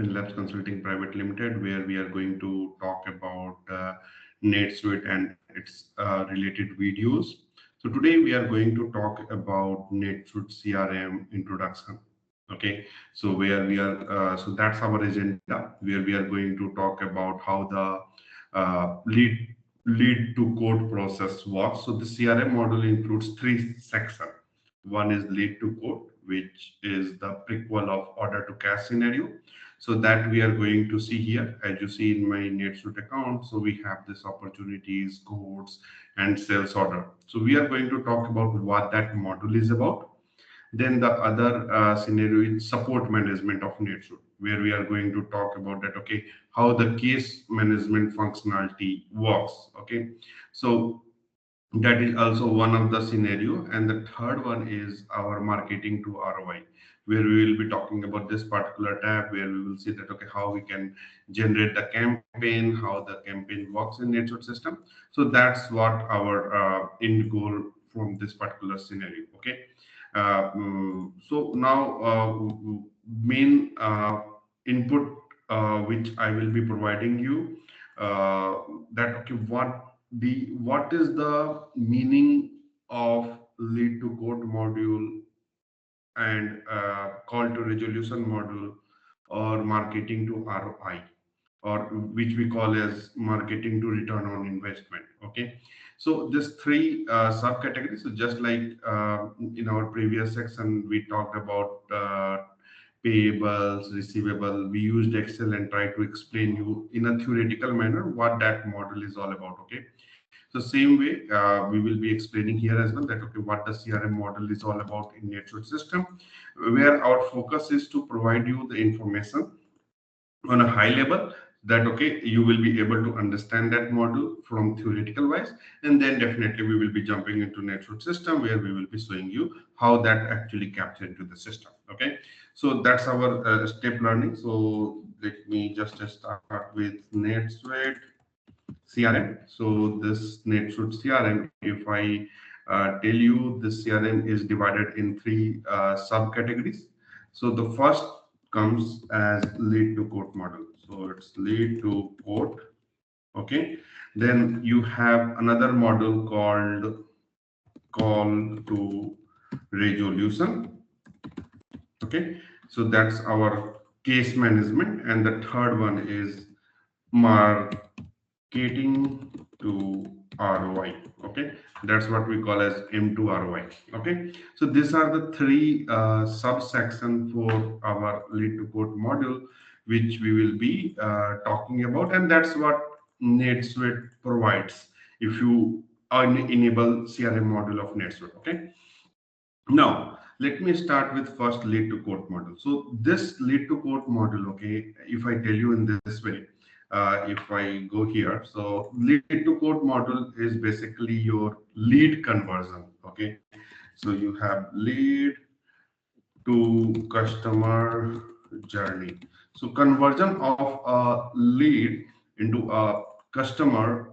FIYN Labs Consulting Private Limited, where we are going to talk about NetSuite and its related videos. So today we are going to talk about NetSuite CRM introduction. Okay, so where we are, so that's our agenda, where we are going to talk about how the lead to code process works. So the CRM model includes three sections. One is lead to code, which is the prequel of order to cash scenario. So that we are going to see here, as you see in my NetSuite account. So we have this opportunities, codes, and sales order. So we are going to talk about what that module is about. Then the other scenario is support management of NetSuite, where we are going to talk about that, okay, how the case management functionality works. Okay, so that is also one of the scenario. And the third one is our marketing to ROI, where we will be talking about this particular tab, where we will see that, okay, how we can generate the campaign, how the campaign works in NetSuite system. So that's what our end goal from this particular scenario. Okay, so now main input which I will be providing you, that okay, what is the meaning of lead to code module and call to resolution module, or marketing to ROI, or which we call as marketing to return on investment. Okay, so this three subcategories. So just like in our previous section, we talked about payables, receivable. We used Excel and tried to explain you in a theoretical manner what that model is all about. Okay, so same way we will be explaining here as well, that okay, what the CRM model is all about in NetSuite system, where our focus is to provide you the information on a high level, that okay, you will be able to understand that model from theoretical wise. And then definitely we will be jumping into NetSuite system, where we will be showing you how that actually captured into the system. Okay, so that's our step learning. So let me just start with NetSuite CRM. So this NetSuite CRM, if I tell you, this CRM is divided in three subcategories. So the first comes as lead to quote model. So it's lead to quote. Okay. Then you have another model called call to resolution. Okay. So that's our case management. And the third one is marketing to ROI. Okay, that's what we call as M2 ROI. Okay, so these are the three subsections for our lead to quote module, which we will be talking about, and that's what NetSuite provides if you enable CRM module of NetSuite. Okay, now let me start with first lead to quote model. So this lead to quote model, okay, if I tell you in this way, if I go here, so lead to quote model is basically your lead conversion. Okay, so you have lead to customer journey. So conversion of a lead into a customer,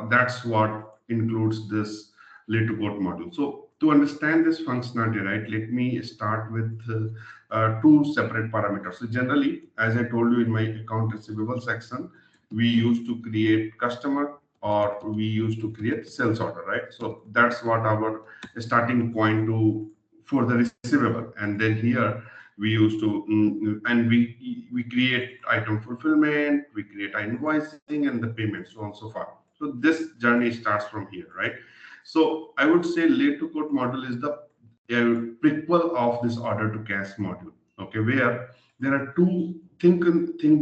that's what includes this lead to quote model. So to understand this functionality, right, let me start with two separate parameters. So generally, as I told you in my account receivable section, we used to create customer, or we used to create sales order, right? So that's what our starting point to for the receivable. And then here we used to and we create item fulfillment, we create invoicing and the payment, so on and so forth. So this journey starts from here, right? So I would say lead to quote model is the prequel of this order to cash module. Okay, where there are two, think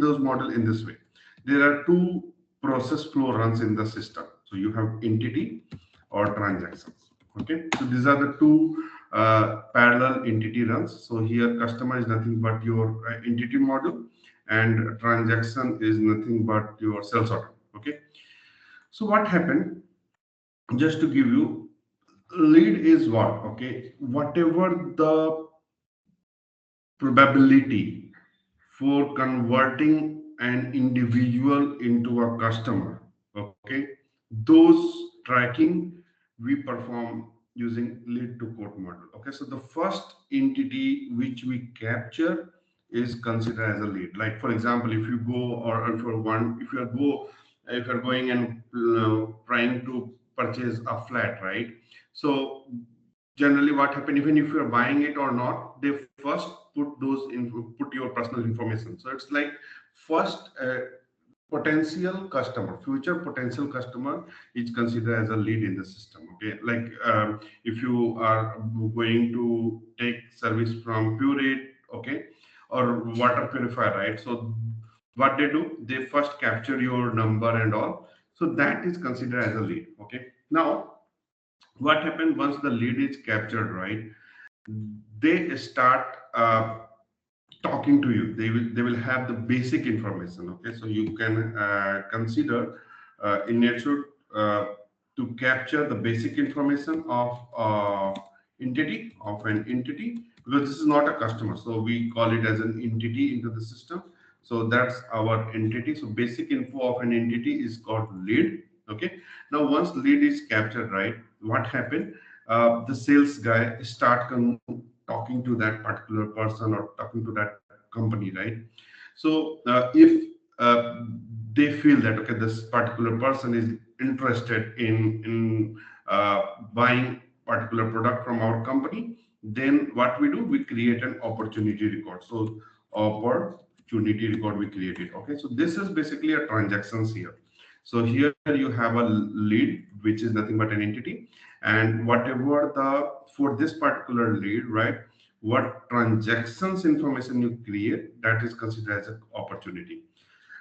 those model in this way. There are two process flow runs in the system. So you have entity or transactions. Okay, so these are the two parallel entity runs. So here customer is nothing but your entity model, and transaction is nothing but your sales order. Okay, so what happened, just to give you, lead is what? Okay, whatever the probability for converting an individual into a customer, okay, those tracking we perform using lead to quote model. Okay, so the first entity which we capture is considered as a lead. Like for example, if you go, or if you're going and trying to purchase a flat, right? So generally what happen, even if you're buying it or not, they first put your personal information. So it's like first potential customer, future potential customer is considered as a lead in the system. Okay, like if you are going to take service from Pureit, okay, or water purifier, right? So what they do, they first capture your number and all. So that is considered as a lead. Okay, now what happens once the lead is captured, right? They start talking to you. They will have the basic information. Okay, so you can consider in NetSuite to capture the basic information of an entity, because this is not a customer, so we call it as an entity into the system. So that's our entity. So basic info of an entity is called lead. Okay, now once lead is captured, right, what happened, the sales guy start talking to that particular person or talking to that company, right? So if they feel that okay, this particular person is interested in buying particular product from our company, then what we do, we create an opportunity record. So opportunity record we created. Okay, so this is basically a transactions here. So here you have a lead, which is nothing but an entity, and whatever the for this particular lead, right, what transactions information you create, that is considered as an opportunity.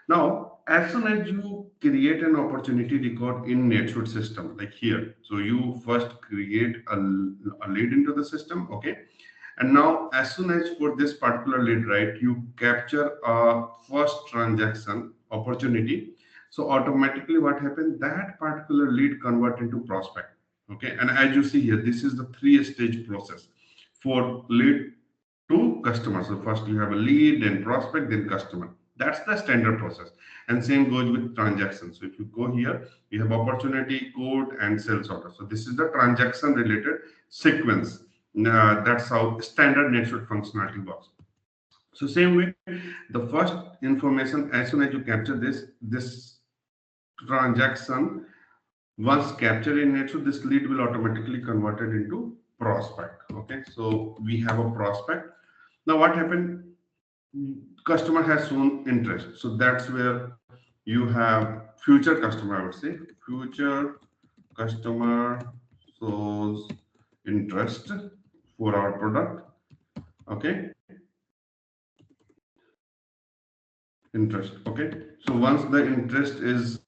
Now, as soon as you create an opportunity record in NetSuite system, like here, so you first create a lead into the system, okay? And now, as soon as for this particular lead, right, you capture a first transaction opportunity. So automatically what happens, that particular lead convert into prospect. Okay. And as you see here, this is the three-stage process for lead to customer. So first you have a lead, then prospect, then customer. That's the standard process. And same goes with transactions. So if you go here, you have opportunity, code, and sales order. So this is the transaction related sequence. That's how standard NetSuite functionality works. So same way, the first information, as soon as you capture this transaction, once captured in NetSuite, this lead will automatically converted into prospect. Okay, so we have a prospect. Now what happened? Customer has shown interest, so that's where you have future customer. I would say future customer shows interest for our product. Okay, interest. Okay, so once the interest is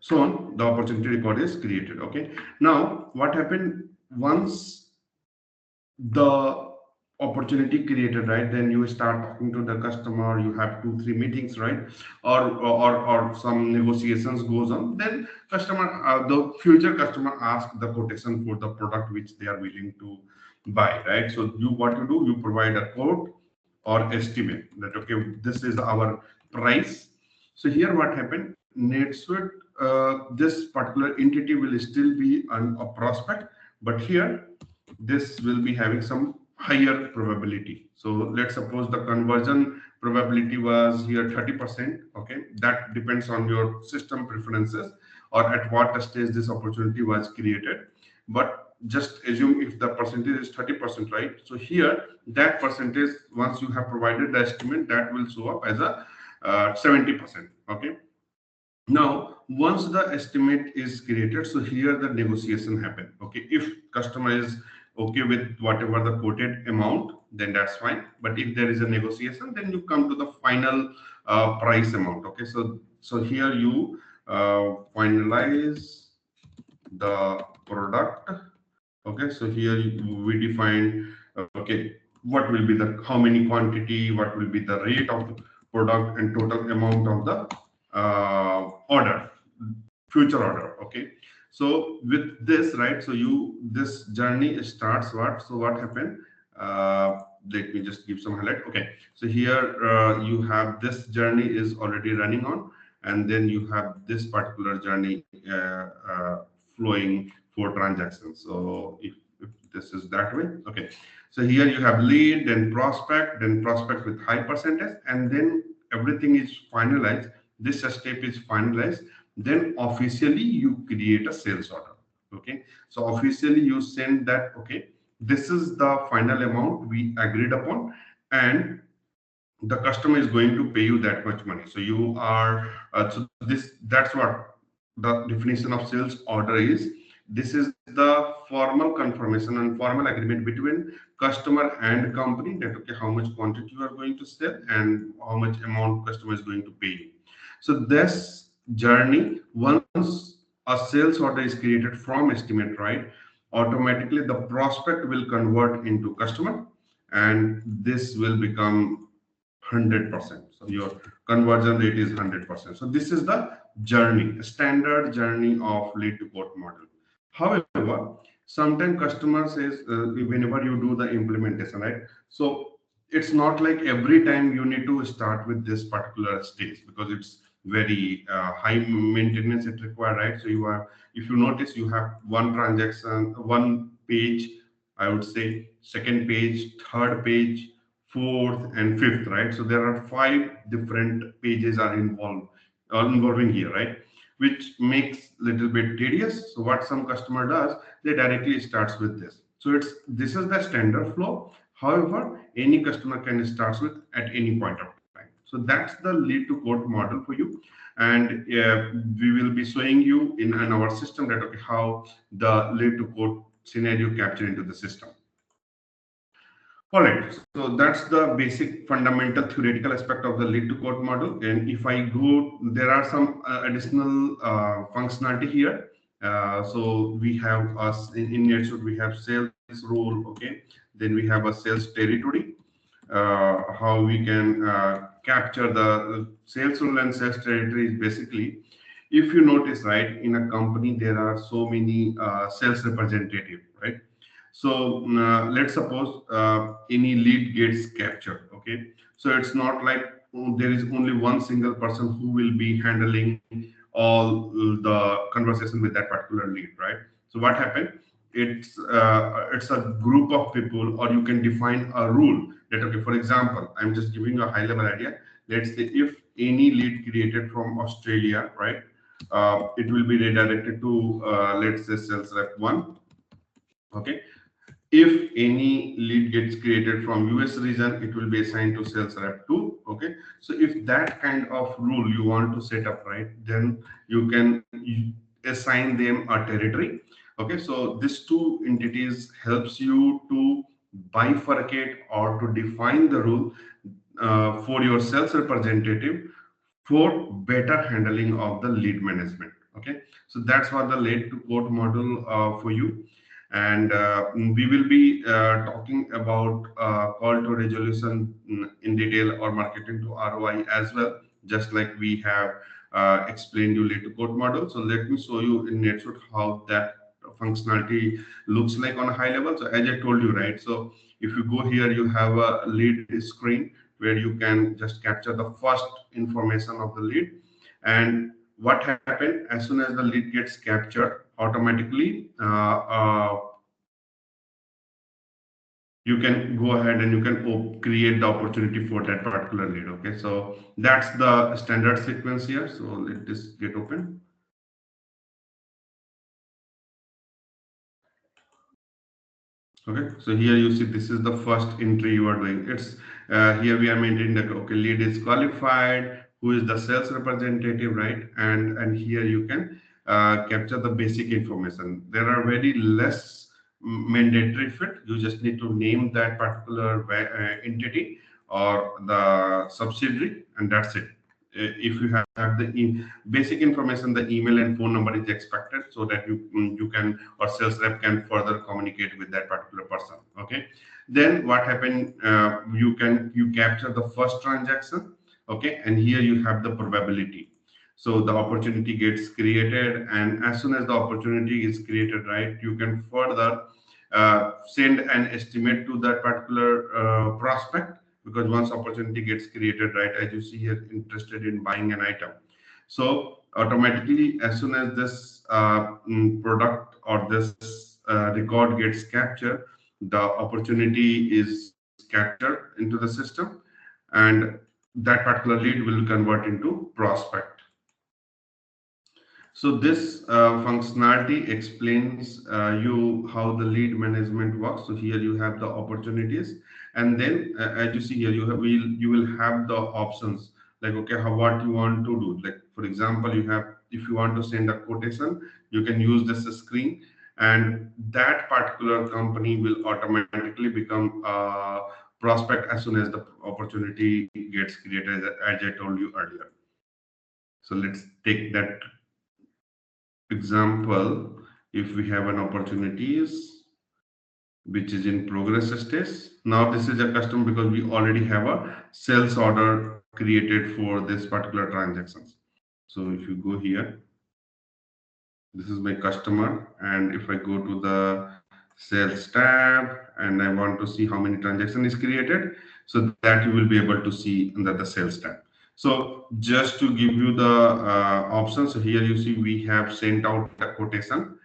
shown, the opportunity record is created. Okay, now what happened once the opportunity created, right, then you start talking to the customer, you have 2 3 meetings, right, or some negotiations goes on, then customer the future customer asks the quotation for the product which they are willing to buy, right? So you what you do, you provide a quote or estimate that okay, this is our price. So here what happened, NetSuite, this particular entity will still be a prospect, but here this will be having some higher probability. So let's suppose the conversion probability was here 30%. Okay, that depends on your system preferences or at what stage this opportunity was created. But just assume if the percentage is 30%, right? So here that percentage, once you have provided the estimate, that will show up as a 70%. Okay, now once the estimate is created, so here the negotiation happen. Okay, if customer is okay with whatever the quoted amount, then that's fine. But if there is a negotiation, then you come to the final price amount. Okay, so here you finalize the product. Okay, so here we define okay, what will be the how many quantity, what will be the rate of the product, and total amount of the order, future order. Okay, so with this, right, so you this journey starts what, so what happened, let me just give some highlight. Okay, so here you have this journey is already running on, and then you have this particular journey flowing for transactions. So if this is that way. Okay, so here you have lead, then prospect with high percentage, and then everything is finalized. This step is finalized. Then officially you create a sales order. Okay, so officially you send that. Okay, this is the final amount we agreed upon, and the customer is going to pay you that much money. So you are so this that's what the definition of sales order is. This is the formal confirmation and formal agreement between customer and company that okay, how much quantity you are going to sell and how much amount customer is going to pay you. So this journey, once a sales order is created from estimate, right, automatically the prospect will convert into customer, and this will become 100%. So your conversion rate is 100%. So this is the journey, standard journey of lead to quote model. However, sometimes customer says whenever you do the implementation, right? So it's not like every time you need to start with this particular stage because it's very high maintenance it require, right? So you are, if you notice, you have one transaction, one page, I would say, second page, third page, fourth and fifth, right? So there are five different pages are involved, involving here, right? Which makes little bit tedious. So what some customer does, they directly starts with this. So it's this is the standard flow. However, any customer can start with at any point of time. So that's the lead to quote model for you, and we will be showing you in our system that okay how the lead to quote scenario capture into the system. All right, so that's the basic fundamental theoretical aspect of the lead to quote model. And if I go, there are some additional functionality here. So we have us in NetSuite, we have sales role, okay. Then we have a sales territory, how we can capture the sales role and sales territory is basically, if you notice, right, in a company there are so many sales representative, right? So let's suppose any lead gets captured. Okay, so it's not like there is only one single person who will be handling all the conversation with that particular lead, right? So what happened? It's a group of people, or you can define a rule that okay, for example, I'm just giving you a high level idea. Let's say if any lead created from Australia, right, it will be redirected to let's say sales rep one. Okay, if any lead gets created from US region, it will be assigned to sales rep 2. Okay, so if that kind of rule you want to set up, right, then you can assign them a territory. Okay, so these two entities helps you to bifurcate or to define the rule for your sales representative for better handling of the lead management. Okay, so that's what the lead to quote model for you. And we will be talking about call to resolution in detail, or marketing to ROI as well, just like we have explained you lead to quote model. So let me show you in NetSuite how that functionality looks like on a high level. So as I told you, right, so if you go here, you have a lead screen where you can just capture the first information of the lead. And what happened, as soon as the lead gets captured, automatically you can go ahead and you can create the opportunity for that particular lead. Okay, so that's the standard sequence here. So let this get open. Okay, so here you see this is the first entry you are doing. It's here we are maintaining that okay, lead is qualified, who is the sales representative, right? And here you can capture the basic information. There are very less mandatory fit. You just need to name that particular entity or the subsidiary, and that's it. If you have the basic information, the email and phone number is expected so that you can, or sales rep can further communicate with that particular person. Okay, then what happened, you capture the first transaction. Okay, and here you have the probability. So the opportunity gets created, and as soon as the opportunity is created, right, you can further send an estimate to that particular prospect, because once opportunity gets created, right, as you see here, interested in buying an item. So automatically, as soon as this product or this record gets captured, the opportunity is captured into the system, and that particular lead will convert into prospect. So this functionality explains you how the lead management works. So here you have the opportunities, and then as you see here, you will have the options like, okay, how, what you want to do. Like for example, you have, if you want to send a quotation, you can use this screen, and that particular company will automatically become a prospect as soon as the opportunity gets created, as I told you earlier. So let's take that example. If we have an opportunities which is in progress stage, now this is a custom because we already have a sales order created for this particular transactions. So if you go here, this is my customer, and if I go to the sales tab and I want to see how many transaction is created, so that you will be able to see under the sales tab. So just to give you the options, so here you see we have sent out a quotation,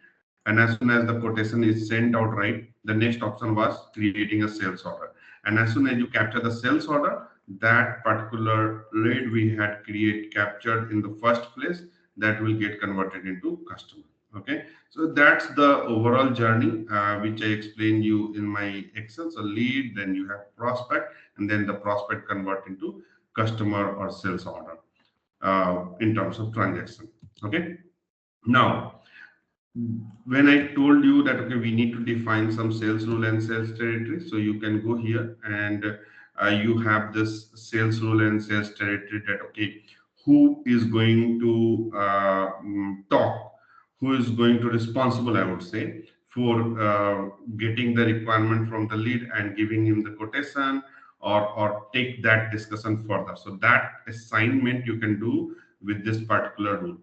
and as soon as the quotation is sent out, right, the next option was creating a sales order. And as soon as you capture the sales order, that particular lead we had captured in the first place, that will get converted into customer. Okay, so that's the overall journey which I explained you in my Excel. So lead, then you have prospect, and then the prospect convert into customer or sales order in terms of transaction. Okay, now when I told you that, okay, we need to define some sales rule and sales territory, so you can go here and you have this sales rule and sales territory, that okay, who is going to talk, who is going to responsible, I would say, for getting the requirement from the lead and giving him the quotation, or take that discussion further. So that assignment you can do with this particular rule.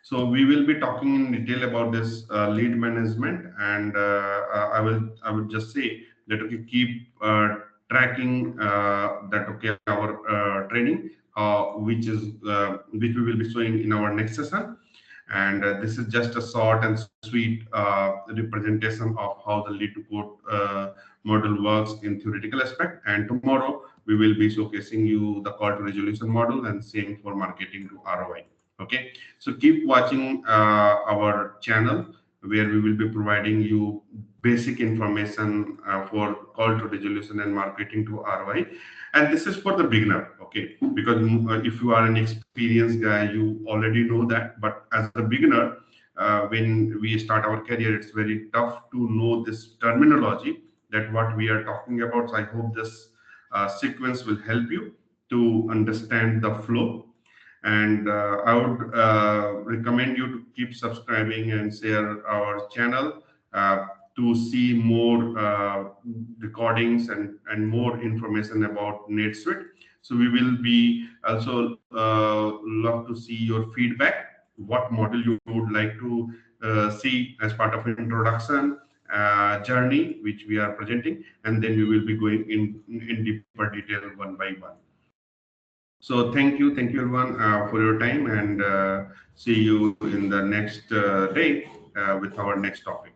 So we will be talking in detail about this lead management, and I will just say that, okay, keep tracking that, okay, our training, which we will be showing in our next session. And this is just a short and sweet representation of how the lead to quote model works in theoretical aspect. And tomorrow we will be showcasing you the call to resolution model, and same for marketing to ROI. Okay, so keep watching our channel, where we will be providing you basic information for call to resolution and marketing to ROI. And this is for the beginner, okay, because if you are an experienced guy, you already know that. But as a beginner, when we start our career, it's very tough to know this terminology, that what we are talking about. So I hope this sequence will help you to understand the flow. And I would recommend you to keep subscribing and share our channel to see more recordings and more information about NetSuite. So we will be also love to see your feedback, what model you would like to see as part of introduction journey which we are presenting, and then we will be going in deeper detail one by one. So thank you everyone for your time, and see you in the next day with our next topic.